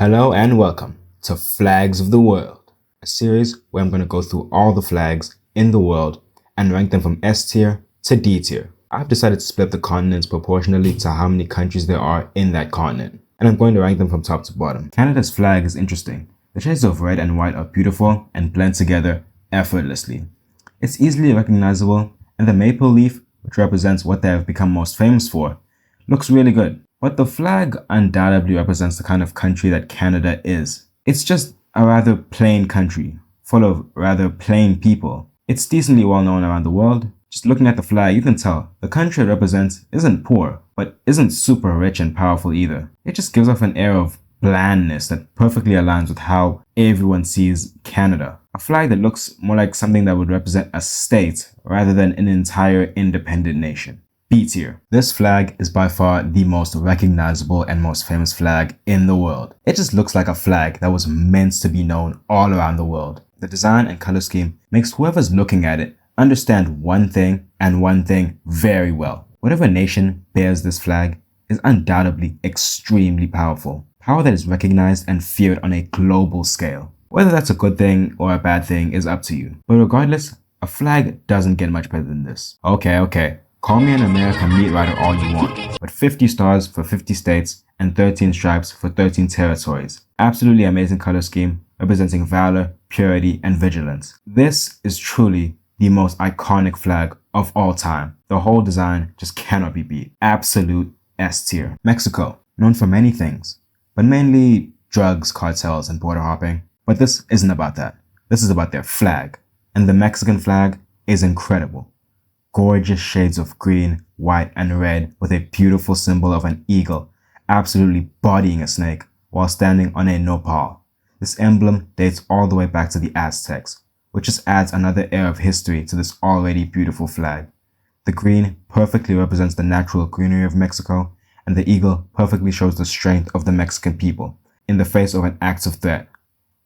Hello and welcome to Flags of the World, a series where I'm going to go through all the flags in the world and rank them from S tier to D tier. I've decided to split the continents proportionally to how many countries there are in that continent, and I'm going to rank them from top to bottom. Canada's flag is interesting. The shades of red and white are beautiful and blend together effortlessly. It's easily recognizable, and the maple leaf, which represents what they have become most famous for, looks really good. But the flag undoubtedly represents the kind of country that Canada is. It's just a rather plain country, full of rather plain people. It's decently well known around the world. Just looking at the flag, you can tell the country it represents isn't poor, but isn't super rich and powerful either. It just gives off an air of blandness that perfectly aligns with how everyone sees Canada. A flag that looks more like something that would represent a state rather than an entire independent nation. B tier. This flag is by far the most recognizable and most famous flag in the world. It just looks like a flag that was meant to be known all around the world. The design and color scheme makes whoever's looking at it understand one thing and one thing very well. Whatever nation bears this flag is undoubtedly extremely powerful. Power that is recognized and feared on a global scale. Whether that's a good thing or a bad thing is up to you. But regardless, a flag doesn't get much better than this. Okay. Call me an American meat writer all you want, but 50 stars for 50 states and 13 stripes for 13 territories. Absolutely amazing color scheme, representing valor, purity, and vigilance. This is truly the most iconic flag of all time. The whole design just cannot be beat. Absolute S tier. Mexico, known for many things, but mainly drugs, cartels, and border hopping. But this isn't about that. This is about their flag. And the Mexican flag is incredible. Gorgeous shades of green, white, and red with a beautiful symbol of an eagle absolutely bodying a snake while standing on a nopal. This emblem dates all the way back to the Aztecs, which just adds another air of history to this already beautiful flag. The green perfectly represents the natural greenery of Mexico, and the eagle perfectly shows the strength of the Mexican people in the face of an active threat.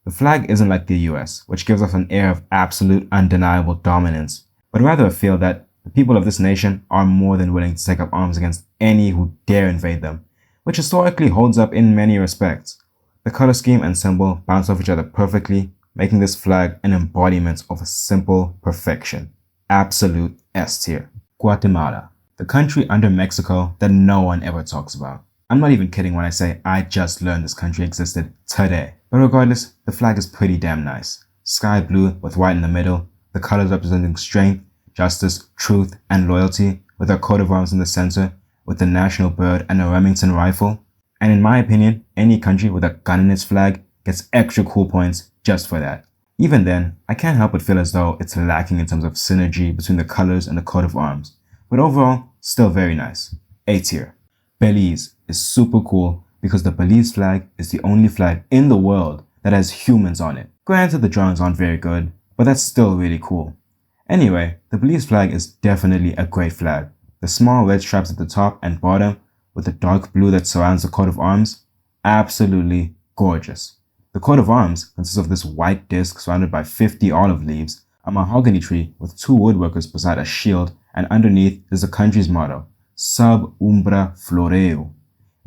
The flag isn't like the US, which gives off an air of absolute undeniable dominance, but rather a feel that the people of this nation are more than willing to take up arms against any who dare invade them, which historically holds up in many respects. The color scheme and symbol bounce off each other perfectly, making this flag an embodiment of simple perfection. Absolute S tier. Guatemala, the country under Mexico that no one ever talks about. I'm not even kidding when I say I just learned this country existed today. But regardless, the flag is pretty damn nice. Sky blue with white in the middle, the colors representing strength, justice, truth, and loyalty, with a coat of arms in the center, with the national bird and a Remington rifle. And in my opinion, any country with a gun in its flag gets extra cool points just for that. Even then, I can't help but feel as though it's lacking in terms of synergy between the colors and the coat of arms. But overall, still very nice. A tier. Belize is super cool because the Belize flag is the only flag in the world that has humans on it. Granted, the drawings aren't very good, but that's still really cool. Anyway, the Belize flag is definitely a great flag. The small red stripes at the top and bottom with the dark blue that surrounds the coat of arms, absolutely gorgeous. The coat of arms consists of this white disc surrounded by 50 olive leaves, a mahogany tree with two woodworkers beside a shield, and underneath is the country's motto, Sub Umbra Floreo,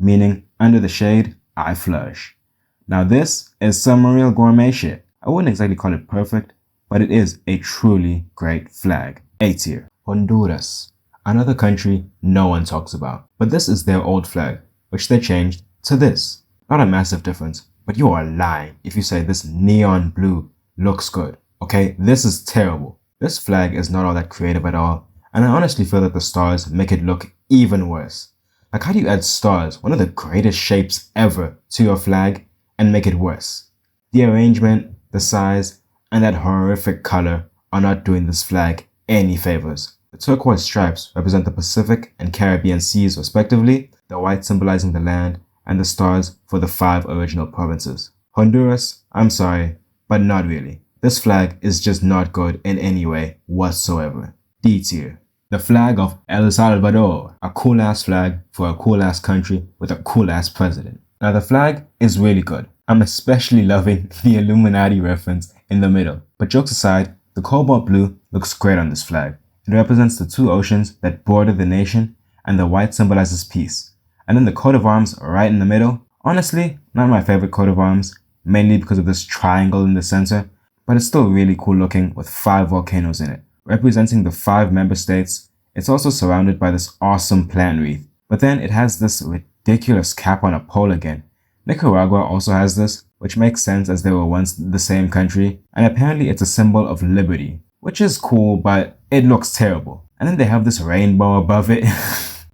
meaning under the shade, I flourish. Now this is some real gourmet shit. I wouldn't exactly call it perfect, but it is a truly great flag. A tier. Honduras, another country no one talks about. But this is their old flag, which they changed to this. Not a massive difference, but you are lying if you say this neon blue looks good. Okay, this is terrible. This flag is not all that creative at all, and I honestly feel that the stars make it look even worse. Like, how do you add stars, one of the greatest shapes ever, to your flag and make it worse? The arrangement, the size, and that horrific color are not doing this flag any favors. The turquoise stripes represent the Pacific and Caribbean seas respectively, the white symbolizing the land, and the stars for the 5 original provinces. Honduras, I'm sorry, but not really. This flag is just not good in any way whatsoever. D tier. The flag of El Salvador, a cool ass flag for a cool ass country with a cool ass president. Now the flag is really good. I'm especially loving the Illuminati reference in the middle. But jokes aside, the cobalt blue looks great on this flag. It represents the 2 oceans that border the nation, and the white symbolizes peace. And then the coat of arms right in the middle Honestly, not my favorite coat of arms, mainly because of this triangle in the center, but it's still really cool looking with 5 volcanoes in it, representing the 5 member states. It's also surrounded by this awesome plant wreath, but then it has this ridiculous cap on a pole again. Nicaragua also has this, which makes sense as they were once the same country, and apparently it's a symbol of liberty, which is cool, but it looks terrible. And then they have this rainbow above it.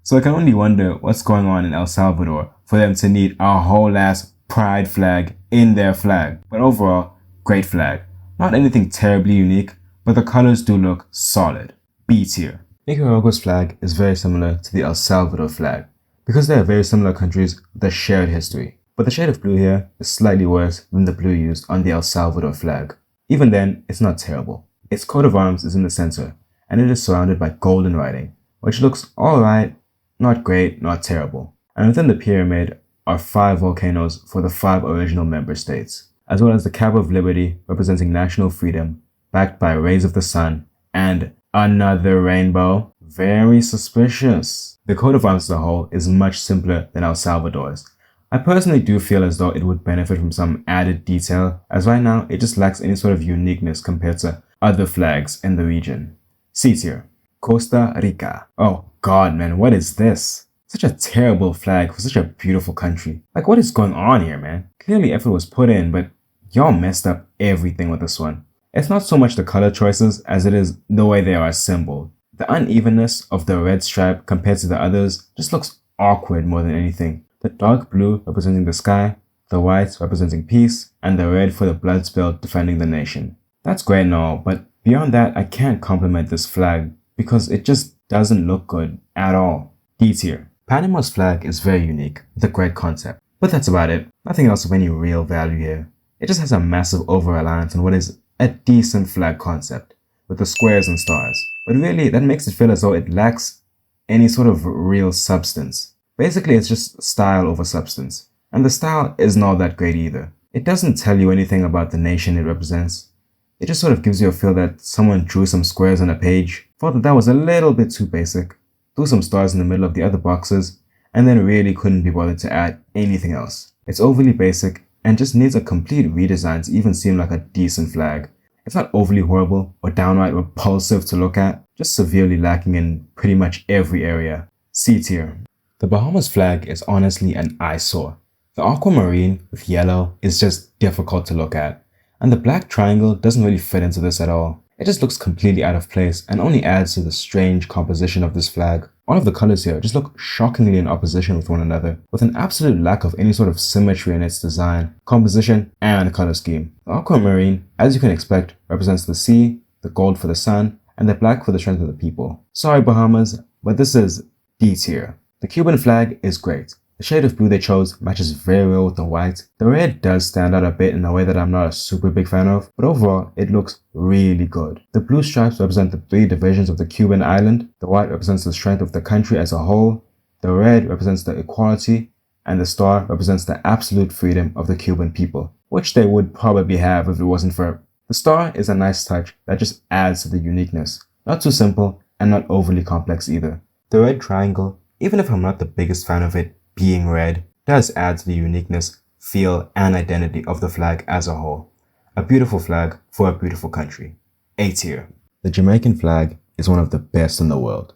So I can only wonder what's going on in El Salvador for them to need a whole ass pride flag in their flag. But overall, great flag. Not anything terribly unique, but the colors do look solid. B tier. Nicaragua's flag is very similar to the El Salvador flag, because they are very similar countries with a shared history. But the shade of blue here is slightly worse than the blue used on the El Salvador flag. Even then, it's not terrible. Its coat of arms is in the center, and it is surrounded by golden writing, which looks alright, not great, not terrible. And within the pyramid are 5 volcanoes for the 5 original member states, as well as the Cap of Liberty representing national freedom, backed by rays of the sun, and another rainbow. Very suspicious. The coat of arms as a whole is much simpler than El Salvador's. I personally do feel as though it would benefit from some added detail, as right now it just lacks any sort of uniqueness compared to other flags in the region. C tier. Costa Rica. Oh god man, what is this? Such a terrible flag for such a beautiful country. Like, what is going on here, man? Clearly effort was put in, but y'all messed up everything with this one. It's not so much the color choices as it is the way they are assembled. The unevenness of the red stripe compared to the others just looks awkward more than anything. The dark blue representing the sky, the white representing peace, and the red for the blood spilled defending the nation. That's great and all, but beyond that I can't compliment this flag because it just doesn't look good at all. D tier. Panama's flag is very unique with a great concept, but that's about it. Nothing else of any real value here. It just has a massive over-reliance on what is a decent flag concept with the squares and stars, but really that makes it feel as though it lacks any sort of real substance. Basically, it's just style over substance, and the style isn't all that great either. It doesn't tell you anything about the nation it represents. It just sort of gives you a feel that someone drew some squares on a page, thought that was a little bit too basic, threw some stars in the middle of the other boxes, and then really couldn't be bothered to add anything else. It's overly basic and just needs a complete redesign to even seem like a decent flag. It's not overly horrible or downright repulsive to look at, just severely lacking in pretty much every area. C tier. The Bahamas flag is honestly an eyesore. The aquamarine with yellow is just difficult to look at, and the black triangle doesn't really fit into this at all. It just looks completely out of place and only adds to the strange composition of this flag. All of the colors here just look shockingly in opposition with one another, with an absolute lack of any sort of symmetry in its design, composition, and color scheme. The aquamarine, as you can expect, represents the sea, the gold for the sun, and the black for the strength of the people. Sorry Bahamas, but this is D tier. The Cuban flag is great. The shade of blue they chose matches very well with the white. The red does stand out a bit in a way that I'm not a super big fan of, but overall it looks really good. The blue stripes represent the 3 divisions of the Cuban island, the white represents the strength of the country as a whole, the red represents the equality, and the star represents the absolute freedom of the Cuban people, which they would probably have if it wasn't for... The star is a nice touch that just adds to the uniqueness. Not too simple and not overly complex either. The red triangle, even if I'm not the biggest fan of it being red, does add to the uniqueness, feel, and identity of the flag as a whole. A beautiful flag for a beautiful country. A tier. The Jamaican flag is one of the best in the world.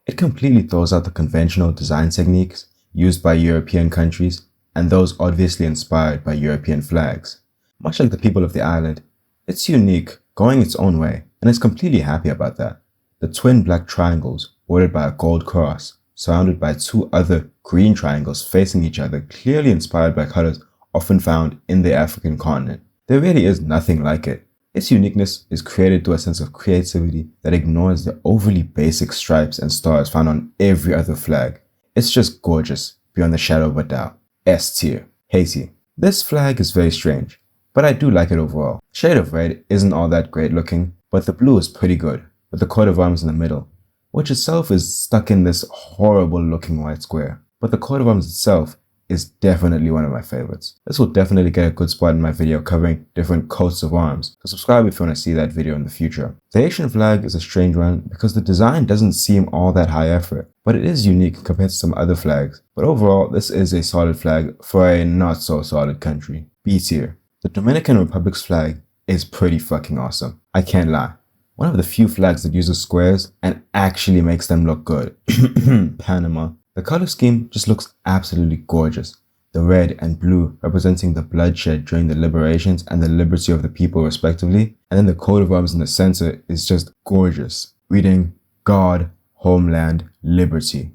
It completely throws out the conventional design techniques used by European countries and those obviously inspired by European flags. Much like the people of the island, it's unique, going its own way, and is completely happy about that. The twin black triangles, bordered by a gold cross, surrounded by 2 other green triangles facing each other, clearly inspired by colors often found in the African continent. There really is nothing like it. Its uniqueness is created through a sense of creativity that ignores the overly basic stripes and stars found on every other flag. It's just gorgeous, beyond the shadow of a doubt. S tier. Haiti. This flag is very strange, but I do like it overall. The shade of red isn't all that great looking, but the blue is pretty good, with the coat of arms in the middle, which itself is stuck in this horrible looking white square. But the coat of arms itself is definitely one of my favorites. This will definitely get a good spot in my video covering different coats of arms, so subscribe if you want to see that video in the future. The Haitian flag is a strange one because the design doesn't seem all that high effort, but it is unique compared to some other flags. But overall, this is a solid flag for a not so solid country. B tier. The Dominican Republic's flag is pretty fucking awesome. I can't lie. One of the few flags that uses squares and actually makes them look good. Panama. The color scheme just looks absolutely gorgeous. The red and blue representing the bloodshed during the liberations and the liberty of the people respectively. And then the coat of arms in the center is just gorgeous, reading God, Homeland, Liberty.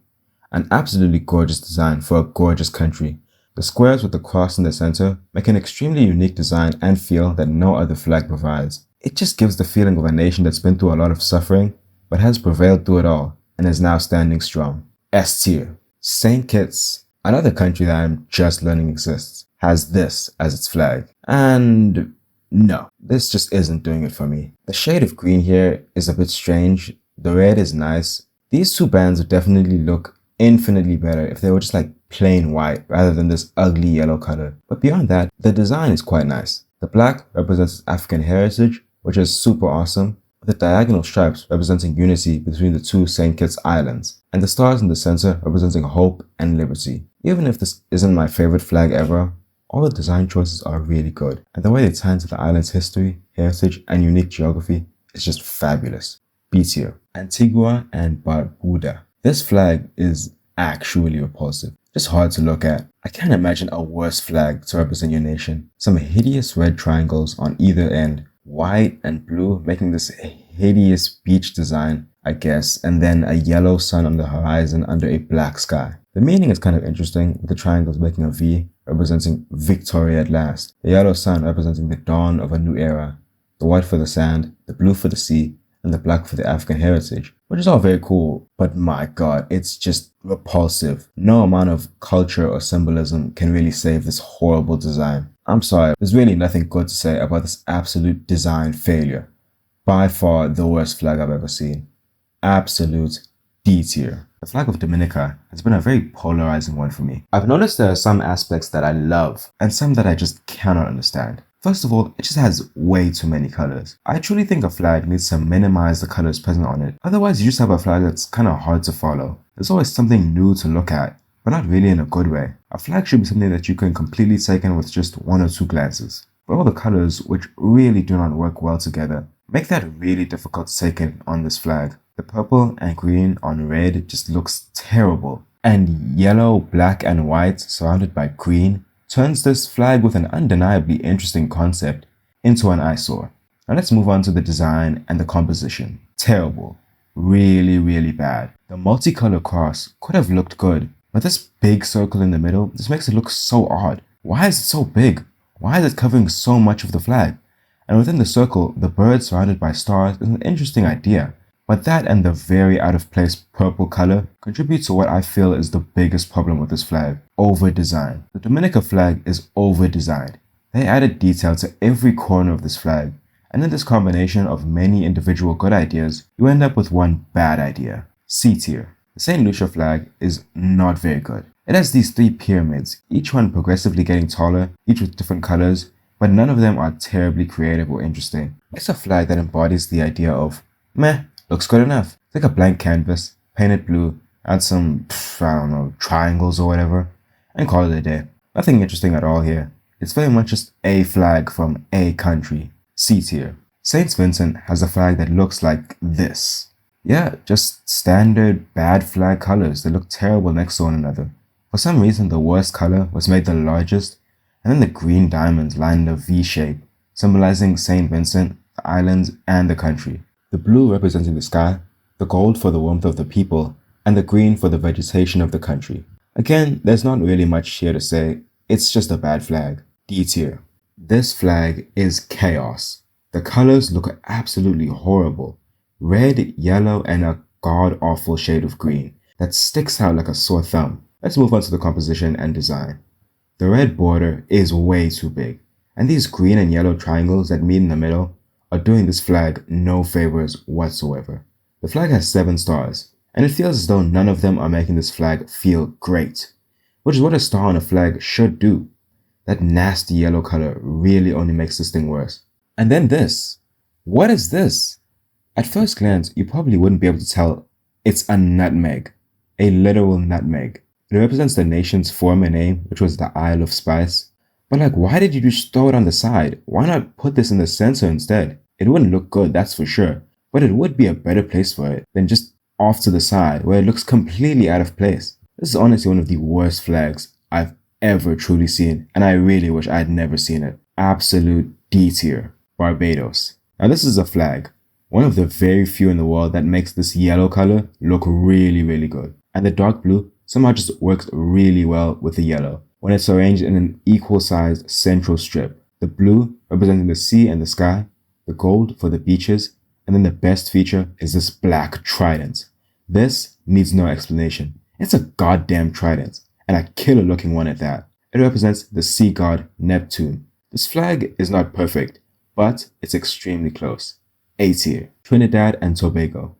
An absolutely gorgeous design for a gorgeous country. The squares with the cross in the center make an extremely unique design and feel that no other flag provides. It just gives the feeling of a nation that's been through a lot of suffering, but has prevailed through it all and is now standing strong. S tier. St. Kitts, another country that I'm just learning exists, has this as its flag. And no, this just isn't doing it for me. The shade of green here is a bit strange. The red is nice. These two bands would definitely look infinitely better if they were just like plain white rather than this ugly yellow color. But beyond that, the design is quite nice. The black represents African heritage, which is super awesome, with the diagonal stripes representing unity between the two St. Kitts Islands, and the stars in the center representing hope and liberty. Even if this isn't my favorite flag ever, all the design choices are really good, and the way they tie into the island's history, heritage, and unique geography is just fabulous. B tier. Antigua and Barbuda. This flag is actually repulsive. Just hard to look at. I can't imagine a worse flag to represent your nation. Some hideous red triangles on either end, white and blue making this hideous beach design, I guess, and then a yellow sun on the horizon under a black sky. The meaning is kind of interesting, with the triangles making a V representing victory at last, the yellow sun representing the dawn of a new era, the white for the sand, the blue for the sea, and the black for the African heritage, which is all very cool, but my god, it's just repulsive. No amount of culture or symbolism can really save this horrible design. I'm sorry, there's really nothing good to say about this absolute design failure. By far the worst flag I've ever seen. Absolute D tier. The flag of Dominica has been a very polarizing one for me. I've noticed there are some aspects that I love and some that I just cannot understand. First of all, it just has way too many colors. I truly think a flag needs to minimize the colors present on it. Otherwise, you just have a flag that's kind of hard to follow. There's always something new to look at, but not really in a good way. A flag should be something that you can completely take in with just one or two glances. But all the colors, which really do not work well together, make that really difficult to take in on this flag. The purple and green on red just looks terrible. And yellow, black, and white surrounded by green turns this flag with an undeniably interesting concept into an eyesore. Now let's move on to the design and the composition. Terrible. Really, really bad. The multicolor cross could have looked good, but this big circle in the middle just makes it look so odd. Why is it so big? Why is it covering so much of the flag? And within the circle, the bird surrounded by stars is an interesting idea. But that and the very out of place purple color contribute to what I feel is the biggest problem with this flag: over-design. The Dominica flag is over-designed. They added detail to every corner of this flag, and in this combination of many individual good ideas, you end up with one bad idea. C tier. The St. Lucia flag is not very good. It has these three pyramids, each one progressively getting taller, each with different colors, but none of them are terribly creative or interesting. It's a flag that embodies the idea of, meh, looks good enough. Take a blank canvas, paint it blue, add some, triangles or whatever, and call it a day. Nothing interesting at all here. It's very much just a flag from a country. C tier. St. Vincent has a flag that looks like this. Yeah, just standard bad flag colors that look terrible next to one another. For some reason, the worst color was made the largest, and then the green diamonds lined a V shape, symbolizing St. Vincent, the islands, and the country. The blue representing the sky, the gold for the warmth of the people, and the green for the vegetation of the country. Again, there's not really much here to say, it's just a bad flag. D tier. This flag is chaos. The colors look absolutely horrible. Red, yellow, and a god-awful shade of green that sticks out like a sore thumb. Let's move on to the composition and design. The red border is way too big, and these green and yellow triangles that meet in the middle are doing this flag no favors whatsoever. The flag has 7 stars, and it feels as though none of them are making this flag feel great. which is what a star on a flag should do. That nasty yellow color really only makes this thing worse. And then this. What is this? At first glance, you probably wouldn't be able to tell it's a nutmeg. A literal nutmeg. It represents the nation's former name, which was the Isle of Spice. But like, why did you just throw it on the side? Why not put this in the center instead? It wouldn't look good, that's for sure. But it would be a better place for it than just off to the side where it looks completely out of place. This is honestly one of the worst flags I've ever truly seen, and I really wish I had never seen it. Absolute D tier. Barbados. Now this is a flag, one of the very few in the world that makes this yellow color look really, really good. And the dark blue somehow just works really well with the yellow when it's arranged in an equal sized central strip. The blue representing the sea and the sky, the gold for the beaches, and then the best feature is this black trident. This needs no explanation. It's a goddamn trident, and a killer looking one at that. It represents the sea god Neptune. This flag is not perfect, but it's extremely close. A tier. Trinidad and Tobago.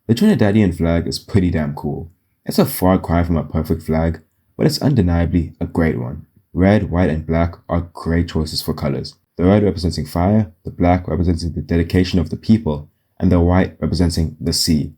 The Trinidadian flag is pretty damn cool. It's a far cry from a perfect flag, but it's undeniably a great one. Red, white, and black are great choices for colors. The red representing fire, the black representing the dedication of the people, and the white representing the sea.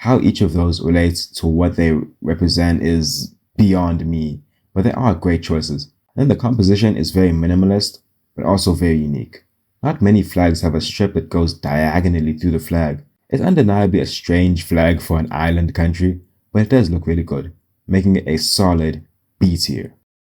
How each of those relates to what they represent is beyond me, but they are great choices. And the composition is very minimalist, but also very unique. Not many flags have a strip that goes diagonally through the flag. It's undeniably a strange flag for an island country, but it does look really good, making it a solid B tier.